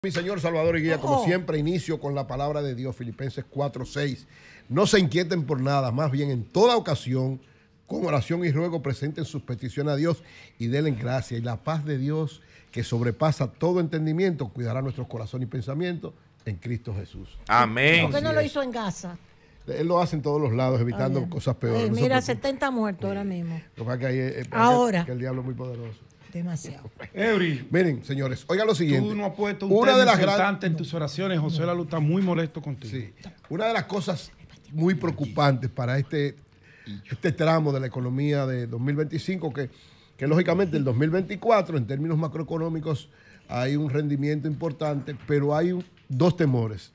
Mi señor Salvador y Guía, como siempre, inicio con la palabra de Dios, Filipenses 4:6. No se inquieten por nada, más bien en toda ocasión, con oración y ruego, presenten sus peticiones a Dios y denle gracia. Y la paz de Dios, que sobrepasa todo entendimiento, cuidará nuestros corazones y pensamientos en Cristo Jesús. Amén. ¿Por qué no lo hizo en Gaza? Él lo hace en todos los lados, evitando cosas peores. Ay, mira, 70 muertos ahora mismo. Lo que pasa es que ahí Ahora. que el diablo es muy poderoso. Demasiado. Eury, Miren, señores, oigan lo siguiente. tú no has puesto un Una de las importante en tus oraciones. José Lalu está muy molesto contigo. Sí. Una de las cosas muy preocupantes para este tramo de la economía de 2025, que lógicamente el 2024, en términos macroeconómicos, hay un rendimiento importante, pero hay dos temores.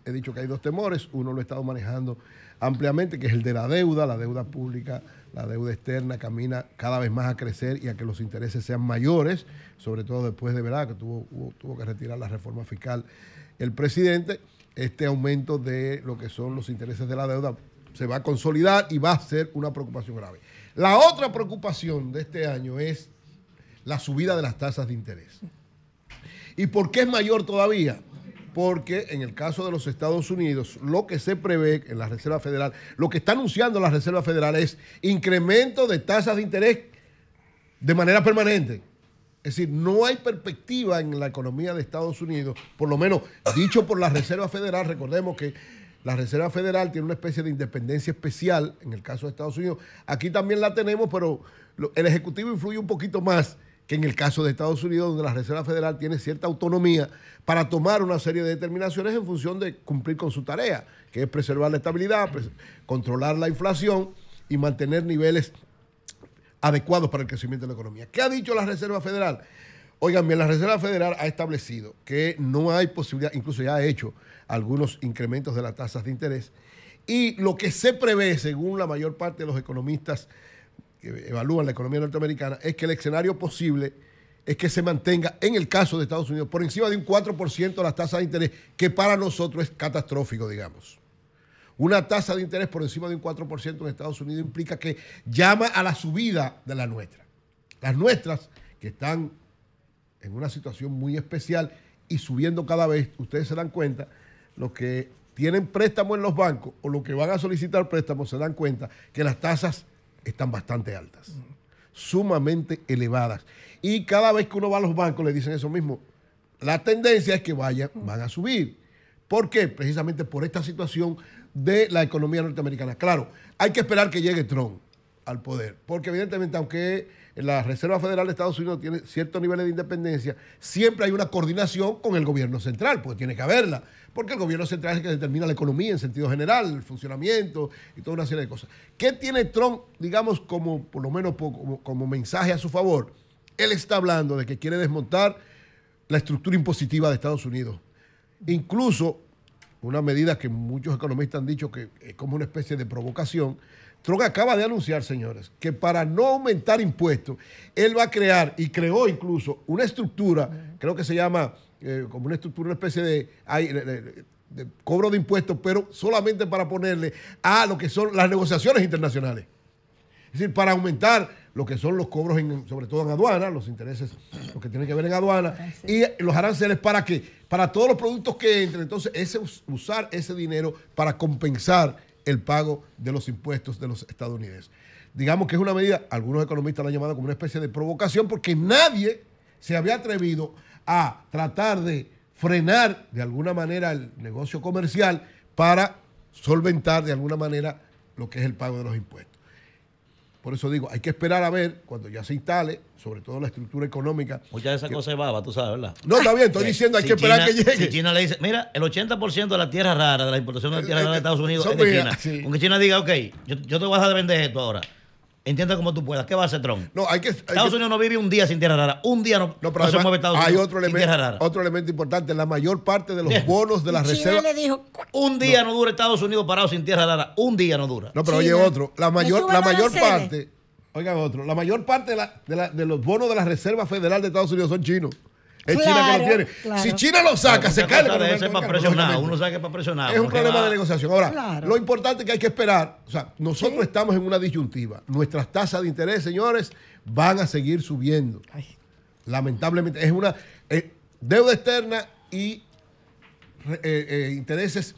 He dicho que hay dos temores. Uno lo he estado manejando ampliamente, que es el de la deuda pública, la deuda externa camina cada vez más a crecer y a que los intereses sean mayores, sobre todo después de verdad que tuvo que retirar la reforma fiscal el presidente. Este aumento de lo que son los intereses de la deuda se va a consolidar y va a ser una preocupación grave. La otra preocupación de este año es la subida de las tasas de interés. ¿Y por qué es mayor todavía? Porque en el caso de los Estados Unidos, lo que se prevé en la Reserva Federal, lo que está anunciando la Reserva Federal es incremento de tasas de interés de manera permanente. Es decir, no hay perspectiva en la economía de Estados Unidos, por lo menos dicho por la Reserva Federal. Recordemos que la Reserva Federal tiene una especie de independencia especial en el caso de Estados Unidos. Aquí también la tenemos, pero el Ejecutivo influye un poquito más que en el caso de Estados Unidos, donde la Reserva Federal tiene cierta autonomía para tomar una serie de determinaciones en función de cumplir con su tarea, que es preservar la estabilidad, controlar la inflación y mantener niveles adecuados para el crecimiento de la economía. ¿Qué ha dicho la Reserva Federal? Oigan bien, la Reserva Federal ha establecido que no hay posibilidad, incluso ya ha hecho algunos incrementos de las tasas de interés, y lo que se prevé, según la mayor parte de los economistas que evalúan la economía norteamericana, es que el escenario posible es que se mantenga, en el caso de Estados Unidos, por encima de un 4% las tasas de interés, que para nosotros es catastrófico, digamos. Una tasa de interés por encima de un 4% en Estados Unidos implica que llama a la subida de la nuestra. Las nuestras, que están en una situación muy especial y subiendo cada vez, ustedes se dan cuenta, los que tienen préstamos en los bancos o los que van a solicitar préstamos se dan cuenta que las tasas están bastante altas, sumamente elevadas. Y cada vez que uno va a los bancos le dicen eso mismo. La tendencia es que van a subir. ¿Por qué? Precisamente por esta situación de la economía norteamericana. Claro, hay que esperar que llegue Trump al poder, porque evidentemente, aunque la Reserva Federal de Estados Unidos tiene ciertos niveles de independencia, siempre hay una coordinación con el gobierno central, porque tiene que haberla, porque el gobierno central es el que determina la economía en sentido general, el funcionamiento y toda una serie de cosas. ¿Qué tiene Trump, digamos, como por lo menos como mensaje a su favor? Él está hablando de que quiere desmontar la estructura impositiva de Estados Unidos. Incluso una medida que muchos economistas han dicho que es como una especie de provocación. Trump acaba de anunciar, señores, que para no aumentar impuestos, él va a crear, y creó incluso, una estructura, creo que se llama como una estructura, una especie de cobro de impuestos, pero solamente para ponerle a lo que son las negociaciones internacionales. Es decir, para aumentar lo que son los cobros, sobre todo en aduana, los intereses, lo que tienen que ver en aduana, y los aranceles, ¿para qué? Para todos los productos que entren. Entonces, usar ese dinero para compensar el pago de los impuestos de los estadounidenses. Digamos que es una medida, algunos economistas la han llamado como una especie de provocación, porque nadie se había atrevido a tratar de frenar de alguna manera el negocio comercial para solventar de alguna manera lo que es el pago de los impuestos. Por eso digo, hay que esperar a ver cuando ya se instale, sobre todo la estructura económica. Muchas de esas cosas es baba, tú sabes, ¿verdad? No, está bien, estoy diciendo, hay que esperar que llegue. Si China le dice, mira, el 80% de la tierra rara, de la importación de la tierra rara de Estados Unidos es de China. Sí. Aunque China diga, ok, yo te voy a dejar de vender esto ahora. Entiende como tú puedas. ¿Qué va a hacer Trump? No, Estados Unidos no vive un día sin tierra rara. Un día no pero se mueve Estados Unidos sin tierra rara. Otro elemento importante, la mayor parte de los bonos de la reserva. China le dijo, un día no dura Estados Unidos parado sin tierra rara. Un día no dura. No, pero China. oye otro, la mayor parte, oigan otro, la mayor parte de los bonos de la Reserva Federal de Estados Unidos son chinos. Es China que lo tiene. Claro. Si China lo saca, se cae. Es para presionar. Uno sabe que es para presionar. Es un problema de negociación. Ahora, Claro. lo importante es que hay que esperar. O sea, nosotros estamos en una disyuntiva. Nuestras tasas de interés, señores, van a seguir subiendo. Lamentablemente, es una deuda externa y intereses.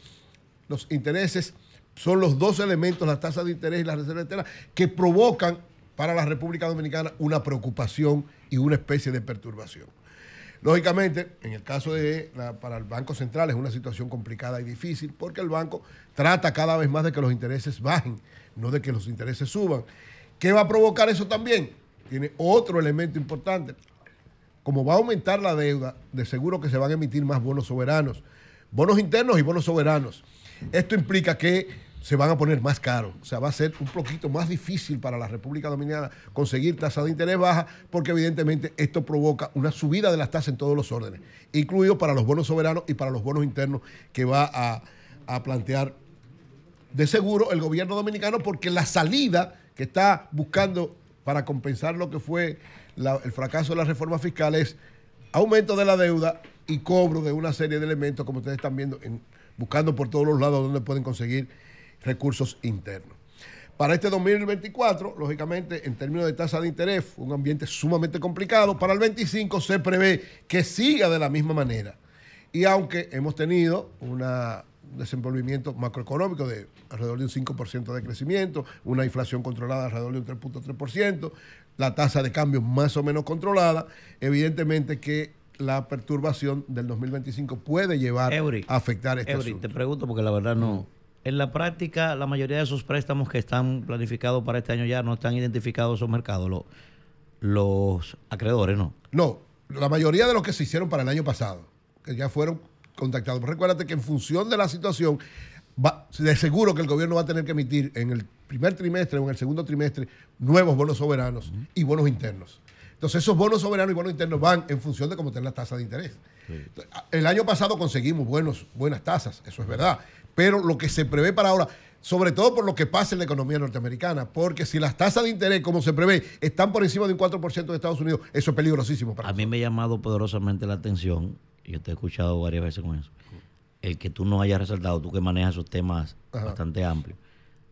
Los intereses son los dos elementos, las tasas de interés y la reserva de tela, que provocan para la República Dominicana una preocupación y una especie de perturbación. Lógicamente, en el caso para el Banco Central es una situación complicada y difícil porque el banco trata cada vez más de que los intereses bajen, no de que los intereses suban. ¿Qué va a provocar eso también? Tiene otro elemento importante. Como va a aumentar la deuda, de seguro que se van a emitir más bonos soberanos, bonos internos y bonos soberanos. Esto implica que se van a poner más caros. O sea, va a ser un poquito más difícil para la República Dominicana conseguir tasas de interés bajas porque evidentemente esto provoca una subida de las tasas en todos los órdenes, incluido para los bonos soberanos y para los bonos internos que va a plantear de seguro el gobierno dominicano, porque la salida que está buscando para compensar lo que fue el fracaso de la reforma fiscal es aumento de la deuda y cobro de una serie de elementos, como ustedes están viendo, buscando por todos los lados donde pueden conseguir recursos internos. Para este 2024, lógicamente, en términos de tasa de interés, un ambiente sumamente complicado. Para el 25 se prevé que siga de la misma manera. Y aunque hemos tenido un desenvolvimiento macroeconómico de alrededor de un 5% de crecimiento, una inflación controlada alrededor de un 3.3%, la tasa de cambio más o menos controlada, evidentemente que la perturbación del 2025 puede llevar a afectar este asunto. Te pregunto porque la verdad no. En la práctica, la mayoría de esos préstamos que están planificados para este año ya no están identificados en esos mercados, los acreedores, ¿no? No, la mayoría de los que se hicieron para el año pasado, que ya fueron contactados. Pero recuérdate que en función de la situación, de seguro que el gobierno va a tener que emitir en el primer trimestre o en el segundo trimestre nuevos bonos soberanos y bonos internos. Entonces esos bonos soberanos y bonos internos van en función de cómo estén las tasas de interés. Sí. El año pasado conseguimos buenas tasas, eso es verdad. Pero lo que se prevé para ahora, sobre todo por lo que pasa en la economía norteamericana, porque si las tasas de interés, como se prevé, están por encima de un 4% de Estados Unidos, eso es peligrosísimo para nosotros. A mí me ha llamado poderosamente la atención, y yo te he escuchado varias veces con eso, el que tú no hayas resaltado, tú que manejas esos temas bastante amplios,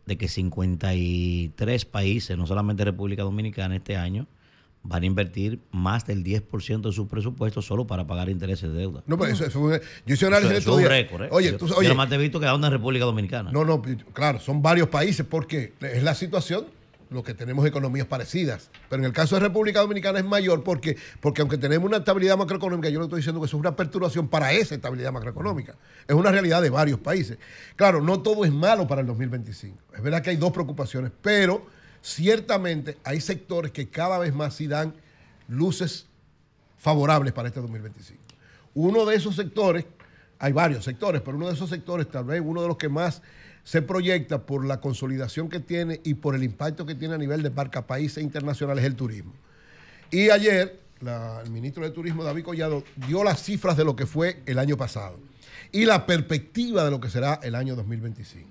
de que 53 países, no solamente República Dominicana, este año, van a invertir más del 10% de su presupuesto solo para pagar intereses de deuda. No, pero eso yo hice un análisis de un récord, ¿eh? Oye, yo nada más te he visto que anda en República Dominicana. No, claro, son varios países porque es la situación, lo que tenemos economías parecidas. Pero en el caso de República Dominicana es mayor porque aunque tenemos una estabilidad macroeconómica, yo no estoy diciendo que eso es una perturbación para esa estabilidad macroeconómica. Es una realidad de varios países. Claro, no todo es malo para el 2025. Es verdad que hay dos preocupaciones, pero ciertamente hay sectores que cada vez más sí dan luces favorables para este 2025. Uno de esos sectores, hay varios sectores, pero uno de esos sectores, tal vez uno de los que más se proyecta por la consolidación que tiene y por el impacto que tiene a nivel de marca país e internacional, es el turismo. Y ayer el ministro de Turismo, David Collado, dio las cifras de lo que fue el año pasado y la perspectiva de lo que será el año 2025.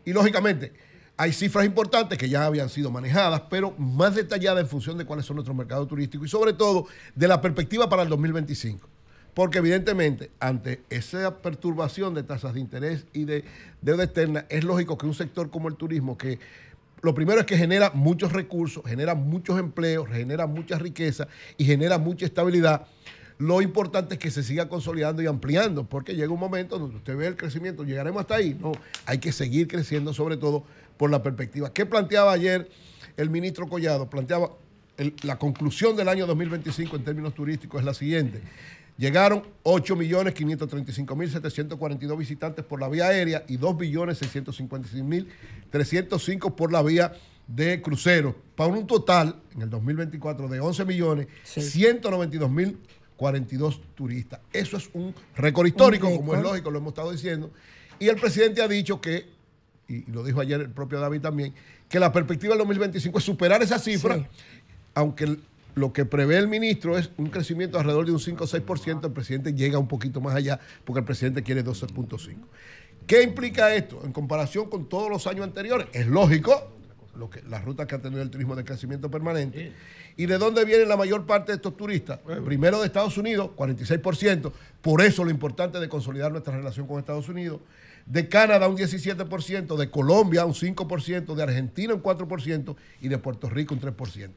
Y lógicamente hay cifras importantes que ya habían sido manejadas, pero más detalladas en función de cuáles son nuestros mercados turísticos y sobre todo de la perspectiva para el 2025. Porque evidentemente ante esa perturbación de tasas de interés y de deuda externa, es lógico que un sector como el turismo, que lo primero es que genera muchos recursos, genera muchos empleos, genera mucha riqueza y genera mucha estabilidad, lo importante es que se siga consolidando y ampliando, porque llega un momento donde usted ve el crecimiento, llegaremos hasta ahí. No, hay que seguir creciendo, sobre todo por la perspectiva. ¿Qué planteaba ayer el ministro Collado? Planteaba la conclusión del año 2025 en términos turísticos es la siguiente. Llegaron 8.535.742 visitantes por la vía aérea y 2.656.305 por la vía de cruceros, para un total en el 2024 de 11.192.042 turistas. Eso es un récord histórico, como es lógico, lo hemos estado diciendo. Y el presidente ha dicho que, y lo dijo ayer el propio David también, que la perspectiva del 2025 es superar esa cifra, aunque lo que prevé el ministro es un crecimiento alrededor de un 5 o 6%, el presidente llega un poquito más allá porque el presidente quiere 12.5. ¿Qué implica esto en comparación con todos los años anteriores? Es lógico, las rutas que ha tenido el turismo de crecimiento permanente. ¿Y de dónde vienen la mayor parte de estos turistas? Primero de Estados Unidos, 46%, por eso lo importante de consolidar nuestra relación con Estados Unidos. De Canadá un 17%, de Colombia un 5%, de Argentina un 4% y de Puerto Rico un 3%.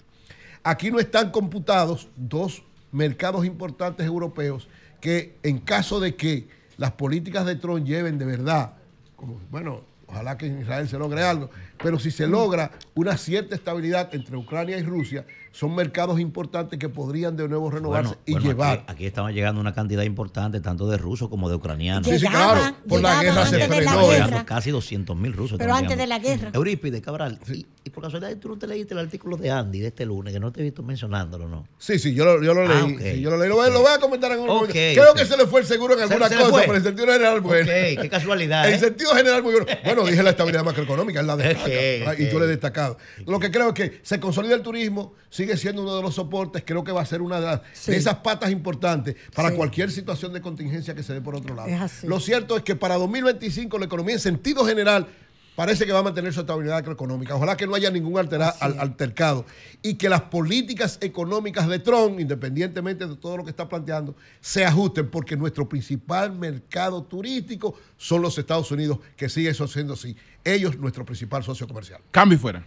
Aquí no están computados dos mercados importantes europeos que en caso de que las políticas de Trump lleven de verdad, como, bueno, ojalá que en Israel se logre algo, pero si se logra una cierta estabilidad entre Ucrania y Rusia, son mercados importantes que podrían de nuevo renovarse y llevar. Aquí estamos llegando una cantidad importante tanto de rusos como de ucranianos. Sí, claro, por la guerra se frenó. Casi 200.000 rusos. Pero antes de la guerra. Eurípides, Cabral, y por casualidad tú no te leíste el artículo de Andy de este lunes, que no te he visto mencionándolo, ¿no? Sí, yo lo leí. Okay. Sí, yo lo leí. Lo voy a comentar en un momento. Creo que se le fue el seguro en alguna cosa, pero en sentido general, bueno. Qué casualidad. En sentido general, muy bueno. Bueno, dije la estabilidad macroeconómica, es la destaca. Y yo le he destacado. Lo que creo es que se consolida el turismo, sigue siendo uno de los soportes, creo que va a ser una de esas patas importantes para cualquier situación de contingencia que se dé por otro lado. Lo cierto es que para 2025 la economía en sentido general parece que va a mantener su estabilidad macroeconómica. Ojalá que no haya ningún altercado y que las políticas económicas de Trump, independientemente de todo lo que está planteando, se ajusten, porque nuestro principal mercado turístico son los Estados Unidos, que sigue eso siendo así. Ellos, nuestro principal socio comercial. Cambio y fuera.